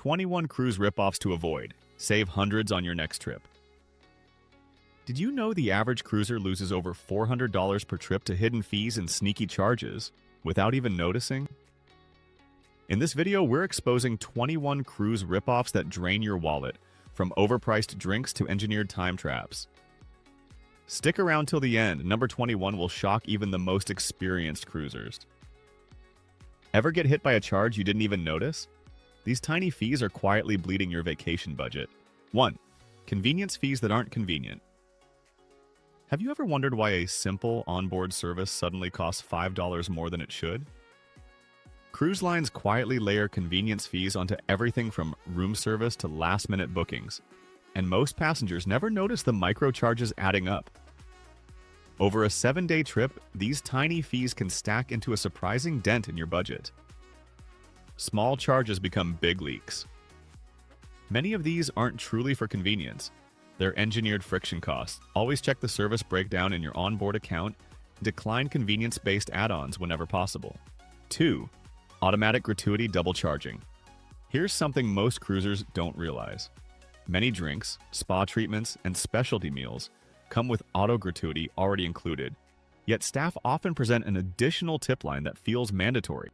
21 cruise ripoffs to avoid. Save hundreds on your next trip. Did you know the average cruiser loses over $400 per trip to hidden fees and sneaky charges without even noticing? In this video, we're exposing 21 cruise ripoffs that drain your wallet, from overpriced drinks to engineered time traps. Stick around till the end. Number 21 will shock even the most experienced cruisers. Ever get hit by a charge you didn't even notice? These tiny fees are quietly bleeding your vacation budget. 1. Convenience fees that aren't convenient. Have you ever wondered why a simple onboard service suddenly costs $5 more than it should? Cruise lines quietly layer convenience fees onto everything from room service to last-minute bookings, and most passengers never notice the micro-charges adding up. Over a 7-day trip, these tiny fees can stack into a surprising dent in your budget. Small charges become big leaks. Many of these aren't truly for convenience. They're engineered friction costs. Always check the service breakdown in your onboard account. Decline convenience-based add-ons whenever possible. 2. Automatic gratuity double charging. Here's something most cruisers don't realize. Many drinks, spa treatments, and specialty meals come with auto gratuity already included, yet staff often present an additional tip line that feels mandatory.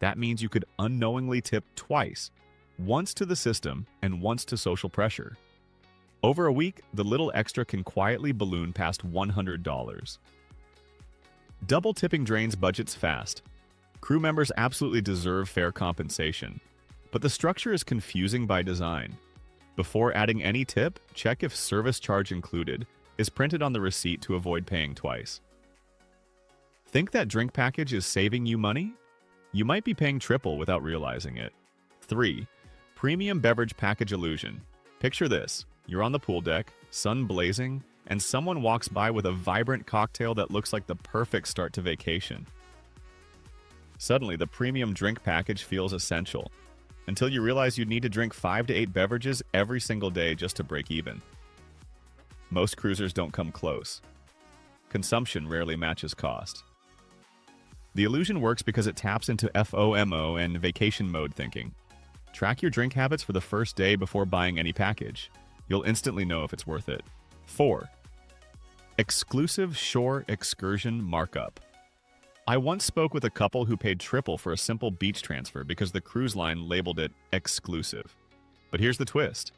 That means you could unknowingly tip twice, once to the system and once to social pressure. Over a week, the little extra can quietly balloon past $100. Double tipping drains budgets fast. Crew members absolutely deserve fair compensation, but the structure is confusing by design. Before adding any tip, check if service charge included is printed on the receipt to avoid paying twice. Think that drink package is saving you money? You might be paying triple without realizing it. 3. Premium beverage package illusion. Picture this. You're on the pool deck, sun blazing, and someone walks by with a vibrant cocktail that looks like the perfect start to vacation. Suddenly, the premium drink package feels essential, until you realize you need to drink 5 to 8 beverages every single day just to break even. Most cruisers don't come close. Consumption rarely matches cost. The illusion works because it taps into FOMO and vacation mode thinking. Track your drink habits for the first day before buying any package. You'll instantly know if it's worth it. 4. Exclusive shore excursion markup. I once spoke with a couple who paid triple for a simple beach transfer because the cruise line labeled it exclusive. But here's the twist.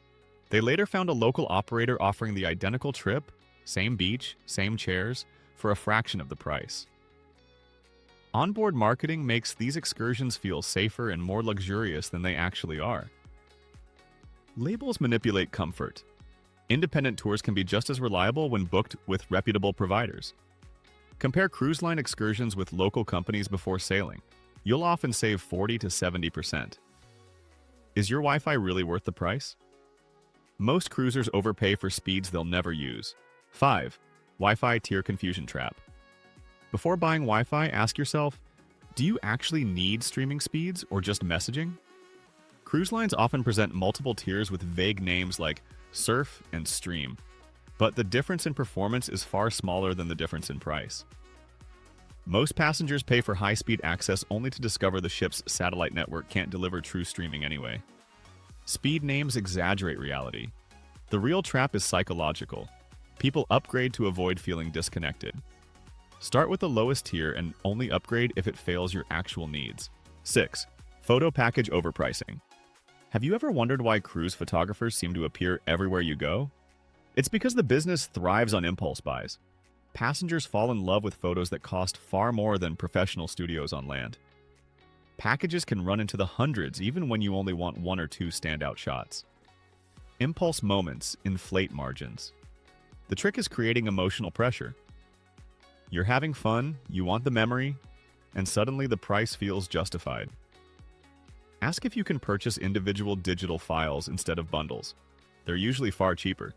They later found a local operator offering the identical trip, same beach, same chairs, for a fraction of the price. Onboard marketing makes these excursions feel safer and more luxurious than they actually are. Labels manipulate comfort. Independent tours can be just as reliable when booked with reputable providers. Compare cruise line excursions with local companies before sailing. You'll often save 40 to 70%. Is your Wi-Fi really worth the price? Most cruisers overpay for speeds they'll never use. 5. Wi-Fi tier confusion trap. Before buying Wi-Fi, ask yourself, do you actually need streaming speeds or just messaging? Cruise lines often present multiple tiers with vague names like surf and stream. But the difference in performance is far smaller than the difference in price. Most passengers pay for high-speed access only to discover the ship's satellite network can't deliver true streaming anyway. Speed names exaggerate reality. The real trap is psychological. People upgrade to avoid feeling disconnected. Start with the lowest tier and only upgrade if it fails your actual needs. 6. Photo package overpricing. Have you ever wondered why cruise photographers seem to appear everywhere you go? It's because the business thrives on impulse buys. Passengers fall in love with photos that cost far more than professional studios on land. Packages can run into the hundreds even when you only want 1 or 2 standout shots. Impulse moments inflate margins. The trick is creating emotional pressure. You're having fun, you want the memory, and suddenly the price feels justified. Ask if you can purchase individual digital files instead of bundles. They're usually far cheaper.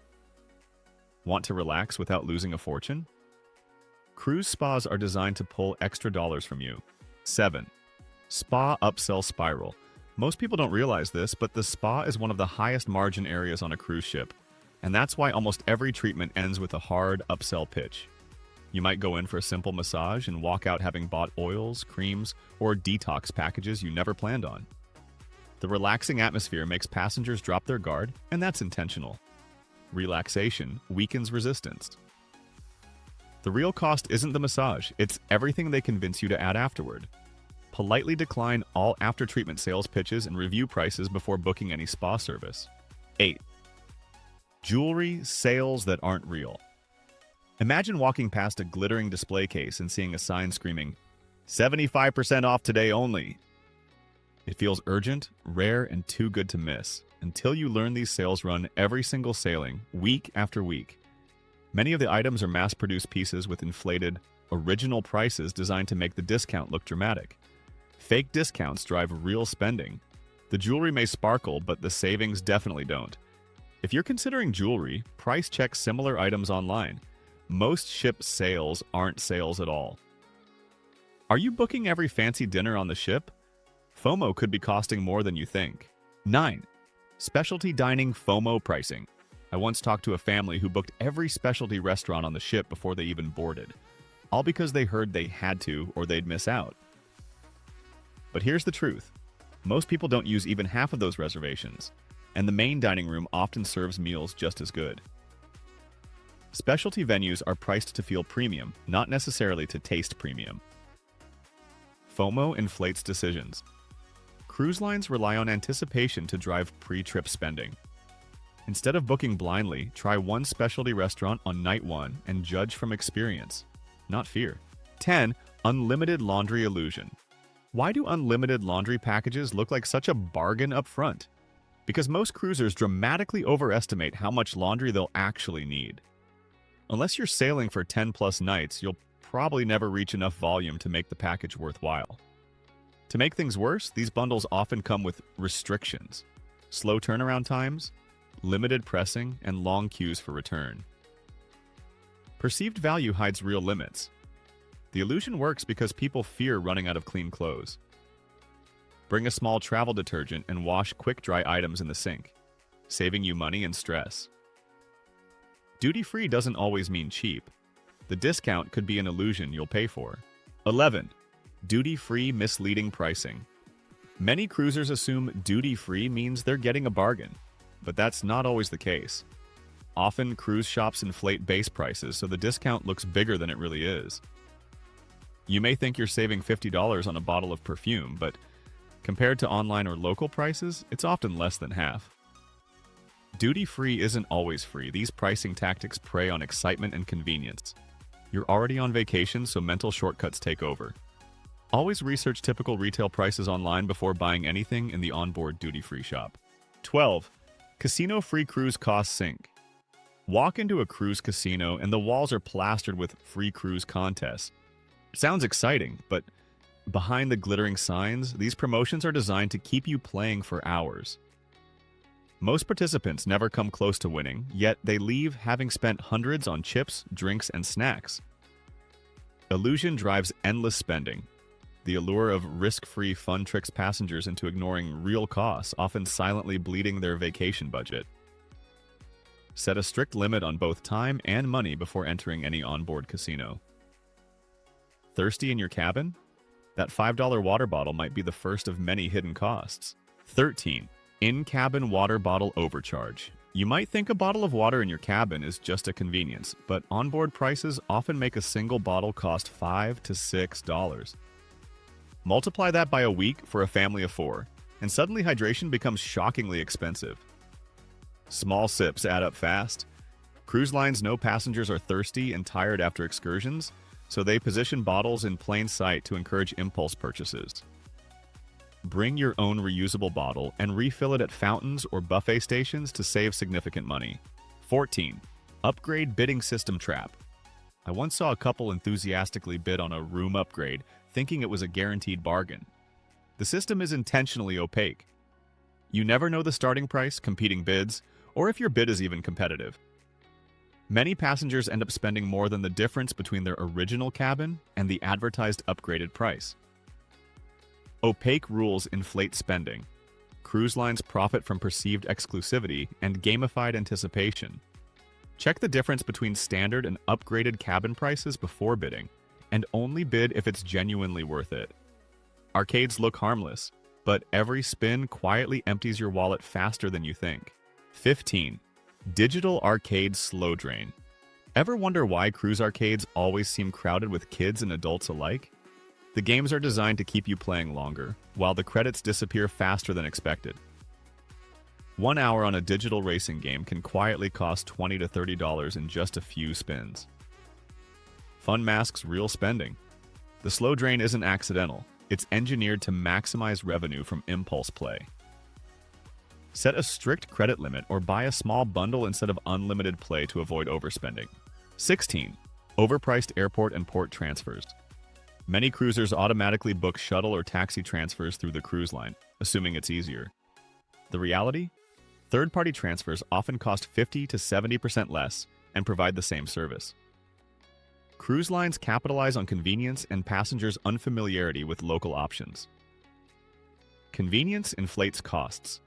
Want to relax without losing a fortune? Cruise spas are designed to pull extra dollars from you. 7. Spa upsell spiral. Most people don't realize this, but the spa is one of the highest margin areas on a cruise ship, and that's why almost every treatment ends with a hard upsell pitch. You might go in for a simple massage and walk out having bought oils, creams, or detox packages you never planned on. The relaxing atmosphere makes passengers drop their guard, and that's intentional. Relaxation weakens resistance. The real cost isn't the massage, it's everything they convince you to add afterward. Politely decline all after-treatment sales pitches and review prices before booking any spa service. 8. Jewelry sales that aren't real. Imagine walking past a glittering display case and seeing a sign screaming, 75% off today only. It feels urgent, rare, and too good to miss, until you learn these sales run every single sailing, week after week. Many of the items are mass-produced pieces with inflated, original prices designed to make the discount look dramatic. Fake discounts drive real spending. The jewelry may sparkle, but the savings definitely don't. If you're considering jewelry, price check similar items online. Most ship sales aren't sales at all. Are you booking every fancy dinner on the ship? FOMO could be costing more than you think. 9. Specialty dining FOMO pricing. I once talked to a family who booked every specialty restaurant on the ship before they even boarded, all because they heard they had to or they'd miss out. But here's the truth. Most people don't use even half of those reservations, and the main dining room often serves meals just as good. Specialty venues are priced to feel premium, not necessarily to taste premium. FOMO inflates decisions. Cruise lines rely on anticipation to drive pre-trip spending. Instead of booking blindly, try one specialty restaurant on night 1 and judge from experience, not fear. 10. Unlimited laundry illusion. Why do unlimited laundry packages look like such a bargain up front? Because most cruisers dramatically overestimate how much laundry they'll actually need. Unless you're sailing for 10+ nights, you'll probably never reach enough volume to make the package worthwhile. To make things worse, these bundles often come with restrictions, slow turnaround times, limited pressing, and long queues for return. Perceived value hides real limits. The illusion works because people fear running out of clean clothes. Bring a small travel detergent and wash quick-dry items in the sink, saving you money and stress. Duty-free doesn't always mean cheap. The discount could be an illusion you'll pay for. 11. Duty-free misleading pricing. Many cruisers assume duty-free means they're getting a bargain, but that's not always the case. Often, cruise shops inflate base prices so the discount looks bigger than it really is. You may think you're saving $50 on a bottle of perfume, but compared to online or local prices, it's often less than half. Duty-free isn't always free. These pricing tactics prey on excitement and convenience. You're already on vacation, so mental shortcuts take over. Always research typical retail prices online before buying anything in the onboard duty-free shop. 12. Casino-free cruise costs sink. Walk into a cruise casino and the walls are plastered with free cruise contests. Sounds exciting, but behind the glittering signs, these promotions are designed to keep you playing for hours. Most participants never come close to winning, yet they leave having spent hundreds on chips, drinks, and snacks. Illusion drives endless spending. The allure of risk-free fun tricks passengers into ignoring real costs, often silently bleeding their vacation budget. Set a strict limit on both time and money before entering any onboard casino. Thirsty in your cabin? That $5 water bottle might be the first of many hidden costs. 13. In-cabin water bottle overcharge. You might think a bottle of water in your cabin is just a convenience, but onboard prices often make a single bottle cost $5 to $6. Multiply that by a week for a family of 4, and suddenly hydration becomes shockingly expensive. Small sips add up fast. Cruise lines know passengers are thirsty and tired after excursions, so they position bottles in plain sight to encourage impulse purchases. Bring your own reusable bottle and refill it at fountains or buffet stations to save significant money. 14. Upgrade bidding system trap. I once saw a couple enthusiastically bid on a room upgrade, thinking it was a guaranteed bargain. The system is intentionally opaque. You never know the starting price, competing bids, or if your bid is even competitive. Many passengers end up spending more than the difference between their original cabin and the advertised upgraded price. Opaque rules inflate spending. Cruise lines profit from perceived exclusivity and gamified anticipation. Check the difference between standard and upgraded cabin prices before bidding, and only bid if it's genuinely worth it. Arcades look harmless, but every spin quietly empties your wallet faster than you think. 15. Digital arcade slow drain. Ever wonder why cruise arcades always seem crowded with kids and adults alike? The games are designed to keep you playing longer, while the credits disappear faster than expected. 1 hour on a digital racing game can quietly cost $20 to $30 in just a few spins. Fun masks real spending. The slow drain isn't accidental. It's engineered to maximize revenue from impulse play. Set a strict credit limit or buy a small bundle instead of unlimited play to avoid overspending. 16. Overpriced airport and port transfers. Many cruisers automatically book shuttle or taxi transfers through the cruise line, assuming it's easier. The reality? Third-party transfers often cost 50 to 70% less and provide the same service. Cruise lines capitalize on convenience and passengers' unfamiliarity with local options. Convenience inflates costs.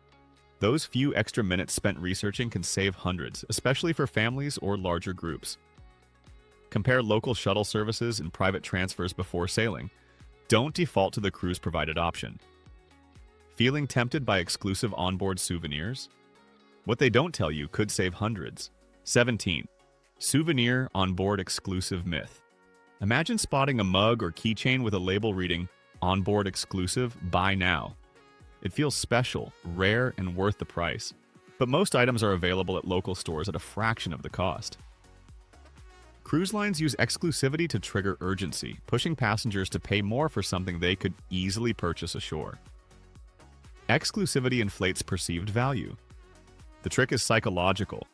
Those few extra minutes spent researching can save hundreds, especially for families or larger groups. Compare local shuttle services and private transfers before sailing. Don't default to the cruise-provided option. Feeling tempted by exclusive onboard souvenirs? What they don't tell you could save hundreds. 17. Souvenir onboard exclusive myth. Imagine spotting a mug or keychain with a label reading, "Onboard exclusive, buy now." It feels special, rare, and worth the price. But most items are available at local stores at a fraction of the cost. Cruise lines use exclusivity to trigger urgency, pushing passengers to pay more for something they could easily purchase ashore. Exclusivity inflates perceived value. The trick is psychological,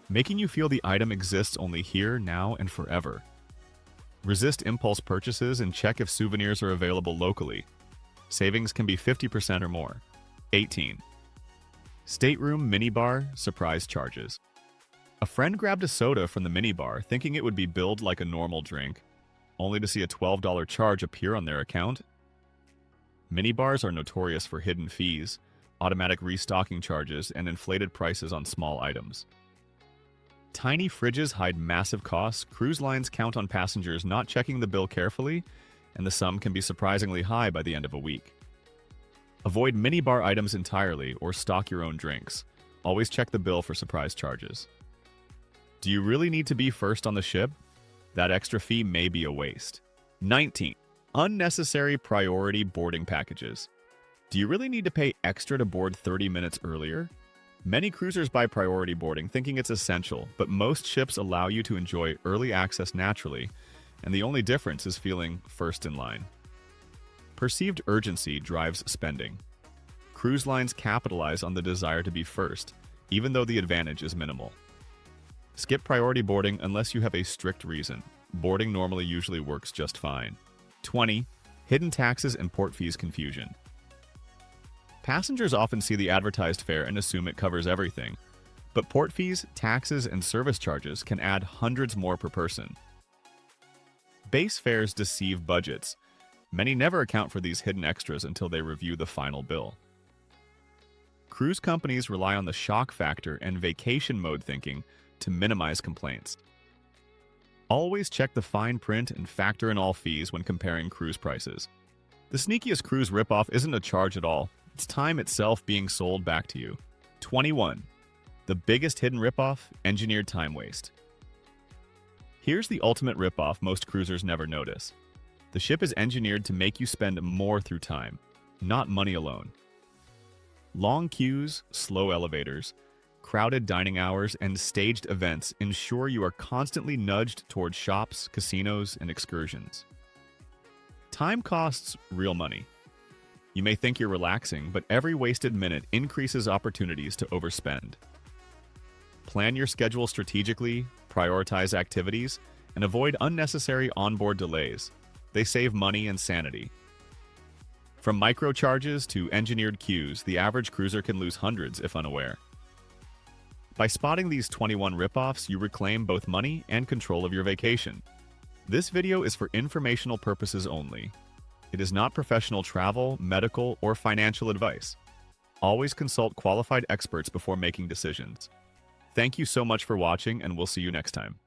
making you feel the item exists only here, now, and forever. Resist impulse purchases and check if souvenirs are available locally. Savings can be 50% or more. 18. Stateroom minibar surprise charges. A friend grabbed a soda from the minibar thinking it would be billed like a normal drink, only to see a $12 charge appear on their account. Minibars are notorious for hidden fees, automatic restocking charges, and inflated prices on small items. Tiny fridges hide massive costs. Cruise lines count on passengers not checking the bill carefully, and the sum can be surprisingly high by the end of a week. Avoid minibar items entirely or stock your own drinks. Always check the bill for surprise charges. Do you really need to be first on the ship? That extra fee may be a waste. 19. Unnecessary priority boarding packages. Do you really need to pay extra to board 30 minutes earlier? Many cruisers buy priority boarding thinking it's essential, but most ships allow you to enjoy early access naturally, and the only difference is feeling first in line. Perceived urgency drives spending. Cruise lines capitalize on the desire to be first, even though the advantage is minimal. Skip priority boarding unless you have a strict reason. Boarding normally usually works just fine. 20. Hidden taxes and port fees confusion. Passengers often see the advertised fare and assume it covers everything, but port fees, taxes, and service charges can add hundreds more per person. Base fares deceive budgets. Many never account for these hidden extras until they review the final bill. Cruise companies rely on the shock factor and vacation mode thinking to minimize complaints. Always check the fine print and factor in all fees when comparing cruise prices. The sneakiest cruise ripoff isn't a charge at all. It's time itself being sold back to you. 21. The biggest hidden ripoff, engineered time waste. Here's the ultimate ripoff most cruisers never notice. The ship is engineered to make you spend more through time, not money alone. Long queues, slow elevators, crowded dining hours, and staged events ensure you are constantly nudged towards shops, casinos, and excursions. Time costs real money. You may think you're relaxing, but every wasted minute increases opportunities to overspend. Plan your schedule strategically, prioritize activities, and avoid unnecessary onboard delays. They save money and sanity. From microcharges to engineered queues, the average cruiser can lose hundreds if unaware. By spotting these 21 ripoffs, you reclaim both money and control of your vacation. This video is for informational purposes only. It is not professional travel, medical, or financial advice. Always consult qualified experts before making decisions. Thank you so much for watching, and we'll see you next time.